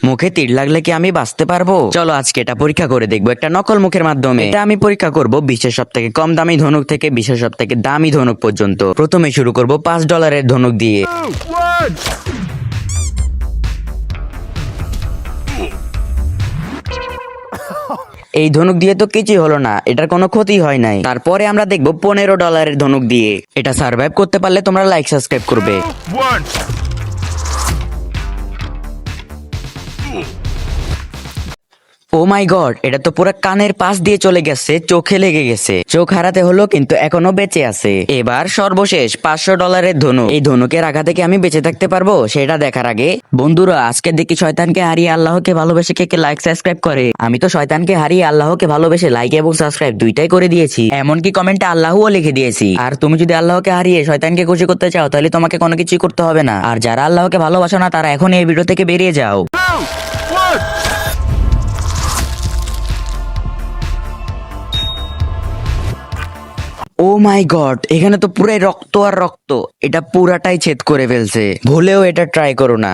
মুখে তীর লাগলে কি আমি বাঁচতে পারবো? চলো আজকে এটা পরীক্ষা করে দেখবো একটা নকল মুখের মাধ্যমে। এটা আমি পরীক্ষা করব বিশ্বের সব থেকে কম দামি ধনুক থেকে বিশ্বের সব থেকে দামি ধনুক পর্যন্ত। প্রথমে শুরু করব $5 ধনুক দিয়ে। এই ধনুক দিয়ে তো কিছুই হলো না, এটার কোনো ক্ষতি হয় নাই। তারপরে আমরা দেখবো $15 ধনুক দিয়ে। এটা সার্ভাইভ করতে পারলে তোমরা লাইক সাবস্ক্রাইব করবে। ও মাই গড, এটা তো পুরো কানের পাশ দিয়ে চলে গেছে, চোখে লেগে গেছে। চোখ হারাতে হলো কিন্তু এখনো বেঁচে আছে। এবার সর্বশেষ $500 ধনুক। এই ধনুকের আঘাতে কি আমি বেঁচে থাকতে পারবো সেটা দেখার আগে বন্ধুরা, আজকে দেখি শয়তানকে হারিয়ে আল্লাহকে ভালোবেসে কে কে লাইক সাবস্ক্রাইব করে। আমি তো শয়তানকে হারিয়ে আল্লাহকে ভালোবেসে লাইক এবং সাবস্ক্রাইব দুইটাই করে দিয়েছি, এমনকি কমেন্টে আল্লাহও লিখে দিয়েছি। আর তুমি যদি আল্লাহকে হারিয়ে শয়তানকে খুশি করতে চাও তাহলে তোমাকে কোনো কিছুই করতে হবে না। আর যারা আল্লাহকে ভালোবাসো না তারা এখন এই ভিডিও থেকে বেরিয়ে যাও। ও মাই গড, এখানে তো পুরাই রক্ত আর রক্ত। এটা পুরাটাই ছেদ করে ফেলছে। ভুলেও এটা ট্রাই করো না।